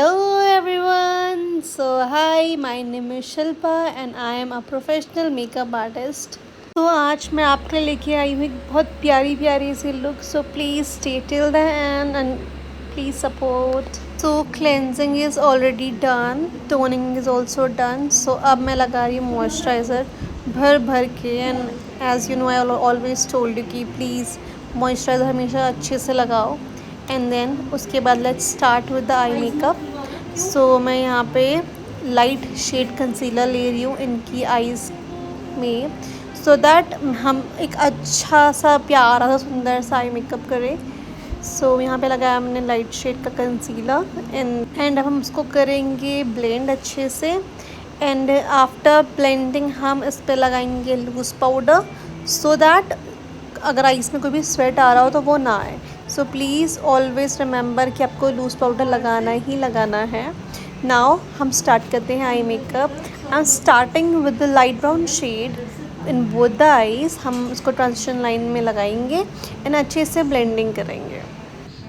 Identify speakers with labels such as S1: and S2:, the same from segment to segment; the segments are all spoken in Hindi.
S1: Hello everyone. So hi, my name is Shilpa and I am a professional makeup artist. तो आज मैं आपके लिए लेके आई हूँ एक बहुत प्यारी प्यारी सी look. So please stay till the end please support. So cleansing is already done, toning is also done. So अब मैं लगा रही हूँ मॉइस्चराइज़र भर भर के. And as you know I always told you कि प्लीज़ मॉइस्चराइज़र हमेशा अच्छे से लगाओ. एंड देन उसके बाद let's start with the eye makeup. So मैं यहाँ पे लाइट शेड कंसीलर ले रही हूँ इनकी आईज़ में, सो दैट हम एक अच्छा सा प्यारा सा सुंदर सा आई मेकअप करें. सो यहाँ पे लगाया हमने लाइट शेड का कंसीलर. एंड अब हम उसको करेंगे ब्लेंड अच्छे से. एंड आफ्टर ब्लेंडिंग हम इस पर लगाएंगे लूज़ पाउडर, सो दैट अगर आइस में कोई भी स्वेट आ रहा हो तो वो ना आए. सो प्लीज़ ऑलवेज़ रिमेंबर कि आपको लूज़ पाउडर लगाना ही लगाना है. नाउ हम स्टार्ट करते हैं eye makeup. I am starting with the light brown shade in both the eyes. हम उसको ट्रांजिशन लाइन में लगाएंगे एंड अच्छे से ब्लेंडिंग करेंगे.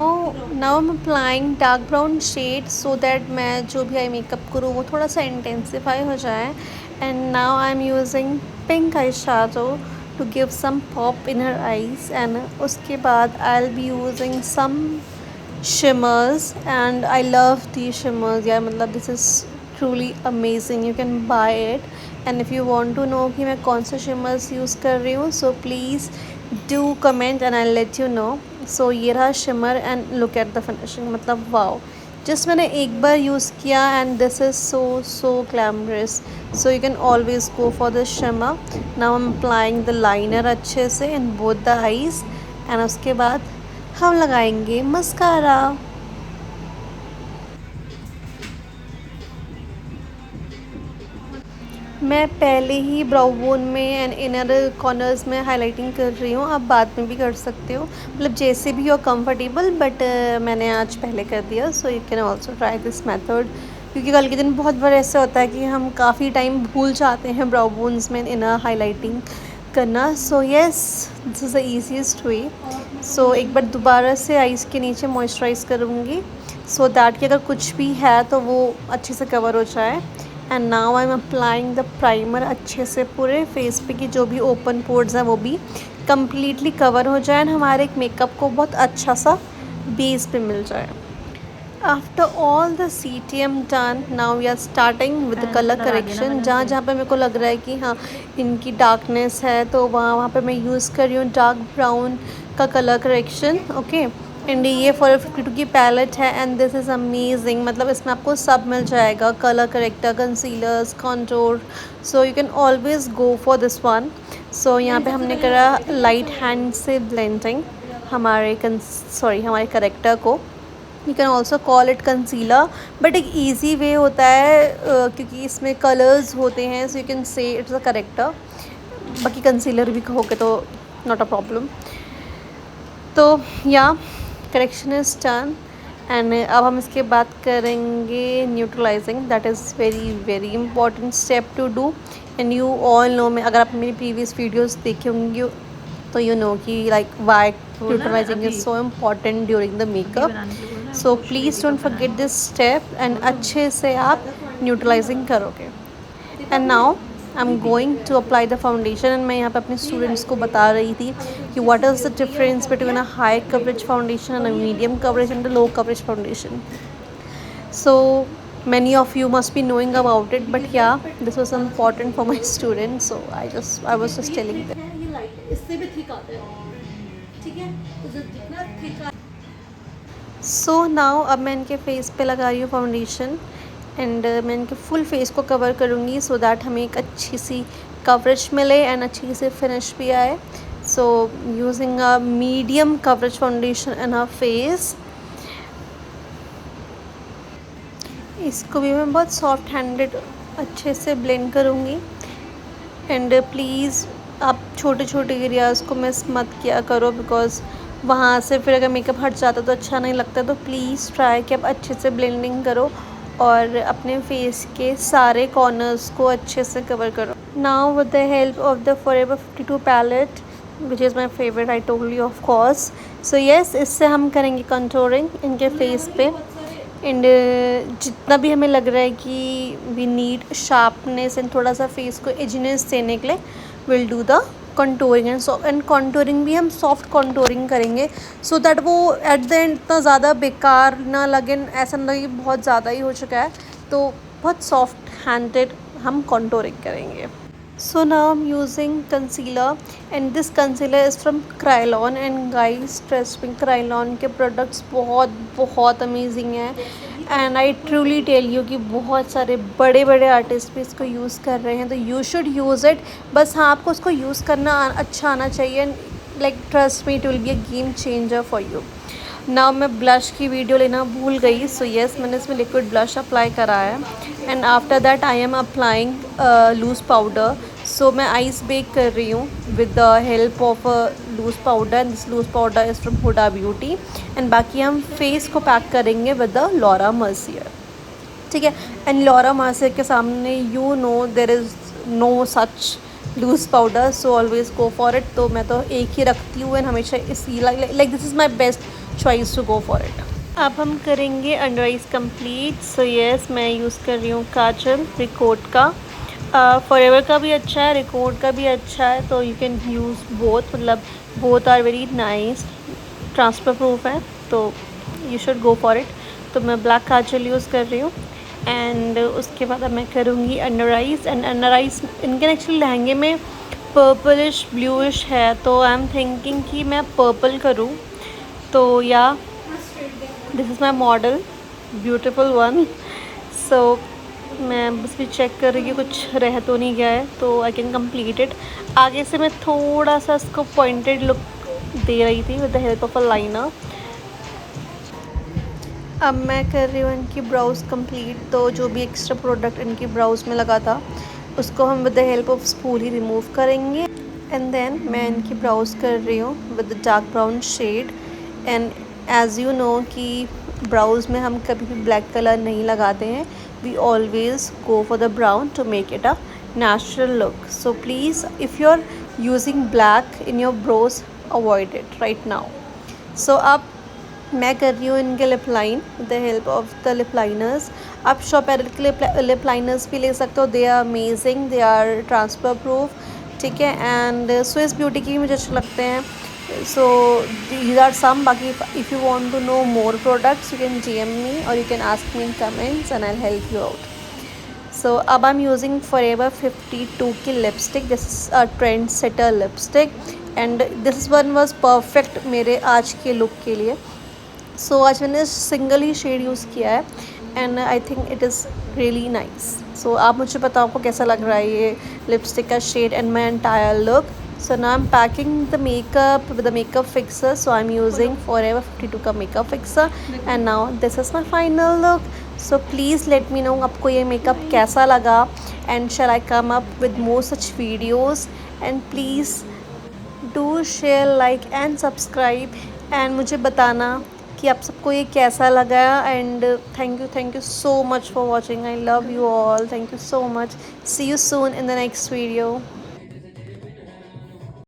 S1: Now I am applying dark brown shade so that मैं जो भी आई मेकअप करूँ वो थोड़ा सा इंटेंसिफाई हो जाए. And now I am using pink eye shadow to give some pop in her eyes. And उसके बाद I'll be using some shimmers and I love these shimmers. Yeah, मतलब this is truly amazing. You can buy it. And if you want to know कि मैं कौन से shimmers use कर रही हूँ, so please do comment and I'll let you know. So ये रहा shimmer and look at the finishing. मतलब wow, जस्ट मैंने एक बार यूज़ किया and this is so glamorous. So you can always go for the shimmer. Now I am applying the liner अच्छे से इन बोथ द आईज़. एंड उसके बाद हम लगाएंगे मस्कारा. मैं पहले ही ब्राउ बोन में एंड इनर कॉर्नर्स में हाइलाइटिंग कर रही हूँ. आप बाद में भी कर सकते हो, मतलब जैसे भी हो कंफर्टेबल, बट मैंने आज पहले कर दिया. सो you can also try this method, क्योंकि कल के दिन बहुत बार ऐसा होता है कि हम काफ़ी टाइम भूल जाते हैं ब्राउ बोन्स में इनर हाईलाइटिंग करना. So yes, this is the easiest way. So एक बार दोबारा से आइज़ के नीचे मॉइस्चराइज़ करूँगी सो दैट कि अगर कुछ भी है तो वो अच्छे से कवर हो जाए. And now I am applying the primer अच्छे से पूरे फेस पे कि जो भी ओपन पोर्स हैं वो भी कम्प्लीटली कवर हो जाए. हमारे एक मेकअप को बहुत अच्छा सा बेस पे मिल जाए. After all the CTM done, now we are starting with colour correction. जहाँ जहाँ पे मेरे को लग रहा है कि हाँ इनकी डार्कनेस है तो वहाँ पे मैं यूज़ कर रही हूँ डार्क ब्राउन का कलर करेक्शन. ओके, एंड ये फॉर 52 की पैलेट है एंड दिस इज़ अमेजिंग. मतलब इसमें आपको सब मिल जाएगा, colour corrector, concealers, contour. So you can always go for this one. So यहाँ पे हमने करा लाइट हैंड से ब्लेंडिंग हमारे करेक्टर को. You can also call it concealer, but एक ईजी वे होता है क्योंकि इसमें कलर्स होते हैं. So you can say it's a corrector. बाकी कंसीलर भी कहोगे तो नॉट अ प्रॉब्लम. तो या करेक्शन इज़ डन. एंड अब हम इसके बाद करेंगे neutralising. That is very very important step to do. And you all know, में अगर आप मेरी प्रीवियस वीडियोस देखे होंगे तो यू नो कि like why neutralising is so important during the makeup. So please don't forget this step and अच्छे से आप न्यूट्रलाइजिंग करोगे. And now I am going to apply the foundation. And मैं यहाँ पे अपने स्टूडेंट्स को बता रही थी कि what is the difference between a high coverage foundation and a medium coverage and a low coverage foundation. So many of you must be knowing about it, but yeah, this was important for my students, so I was just telling them. ये लाइट इससे भी थिक आता है, ठीक है, तो जितना थिक. सो नाउ अब मैं इनके फेस पे लगा रही हूँ फाउंडेशन. एंड मैं इनके फुल फेस को कवर करूँगी सो दैट हमें एक अच्छी सी कवरेज मिले एंड अच्छी सी फिनिश भी आए. So using a medium coverage foundation in a face. इसको भी मैं बहुत सॉफ्ट हैंडेड अच्छे से ब्लेंड करूँगी. एंड प्लीज़ आप छोटे छोटे एरियाज़ को मिस मत किया करो, बिकॉज़ वहाँ से फिर अगर मेकअप हट जाता तो अच्छा नहीं लगता. तो प्लीज़ ट्राई कि आप अच्छे से ब्लेंडिंग करो और अपने फेस के सारे कॉर्नर्स को अच्छे से कवर करो. Now with the help of the forever 52 palette which is my favourite, I told you of course. So yes, इससे हम करेंगे कंटूरिंग इनके फेस पे. एंड जितना भी हमें लग रहा है कि वी नीड शार्पनेस एंड थोड़ा सा फेस को एजिनेस देने के लिए, will do the contouring and contouring भी हम सॉफ्ट कंटूरिंग करेंगे, सो दैट वो एट द एंड इतना ज़्यादा बेकार ना लगे, ऐसा ना लगे बहुत ज़्यादा ही हो चुका है, तो बहुत सॉफ्ट हैंडेड हम कंटूरिंग करेंगे. So now I'm using concealer and this concealer is from Kryolan and guys trust me, Kryolan के products बहुत बहुत amazing हैं and I truly tell you कि बहुत सारे बड़े बड़े आर्टिस्ट भी इसको यूज़ कर रहे हैं, तो you should use it. बस हाँ, आपको उसको यूज़ करना अच्छा आना चाहिए, like trust me, it will be a game changer for you. ना मैं ब्लश की वीडियो लेना भूल गई, सो येस मैंने इसमें लिक्विड ब्लश अप्लाई करा है and after that I am applying loose powder. So मैं आइस बेक कर रही हूँ with the help of loose powder and this loose powder is from Huda beauty and बाकी हम फेस को पैक करेंगे विद द लॉरा मर्सियर. ठीक है, एंड लॉरा मर्सियर के सामने you know there is no such loose powder, so always go for it. तो मैं तो एक ही रखती हूँ एंड हमेशा इसी like this is my best choice to go for it. अब हम करेंगे under eyes complete. So yes मैं यूज़ कर रही हूँ काजल रिकॉर्ड का. फॉरएवर का भी अच्छा है, रिकॉर्ड का भी अच्छा है, तो यू कैन यूज़ बोथ, मतलब both are very nice, transfer proof है, तो you should go for it. तो मैं ब्लैक काजल यूज़ कर रही हूँ एंड उसके बाद अब मैं करूँगी under eyes. And under eyes इनके एक्चुअली लहंगे में पर्पलिश ब्लूइश है, तो आई एम थिंकिंग कि मैं पर्पल करूँ. तो या this is my model, beautiful one. So मैं बस भी चेक कर रही हूँ कुछ रह तो नहीं गया है, तो आई कैन कम्प्लीट इट. आगे से मैं थोड़ा सा इसको पॉइंटेड लुक दे रही थी with the help of a liner. अब मैं कर रही हूँ इनकी ब्राउज़ कंप्लीट. तो जो भी एक्स्ट्रा प्रोडक्ट इनकी ब्राउज़ में लगा था उसको हम with the help of spool ही रिमूव करेंगे. एंड देन मैं इनकी ब्राउज़ कर रही हूँ with the dark brown shade. And as you know कि ब्राउज़ में हम कभी भी ब्लैक कलर नहीं लगाते हैं, we always go for the brown to make it a natural look. So please if you are using black in your brows, avoid it right now. So अब मैं कर रही हूँ इनके lip line with the help of the lip liners. आप शॉप एरल के लिप लाइनर्स भी ले सकते हो, they are amazing, they are transfer proof. ठीक है, एंड स्विस ब्यूटी की भी मुझे अच्छे लगते हैं. So these are some. बाकी if you want to know more products you can DM me or you can ask me in comments and I'll help you out. So अब I'm using Forever 52 की lipstick. This is a trendsetter lipstick and this one was perfect मेरे आज के look के लिए. So आज मैंने सिंगल ही शेड यूज़ किया है and I think it is really nice. So आप मुझे बताओ आपको कैसा लग रहा है ये लिपस्टिक का shade and my entire look. So now I'm packing the makeup with the makeup fixer. So I'm using Forever 52 का makeup fixer and now this is my final look. So please let me know आपको ये makeup कैसा लगा and shall I come up with more such videos and please do share, like and subscribe and मुझे बताना कि आप सबको ये कैसा लगा. and thank you so much for watching. I love you all. Thank you so much. See you soon in the next video.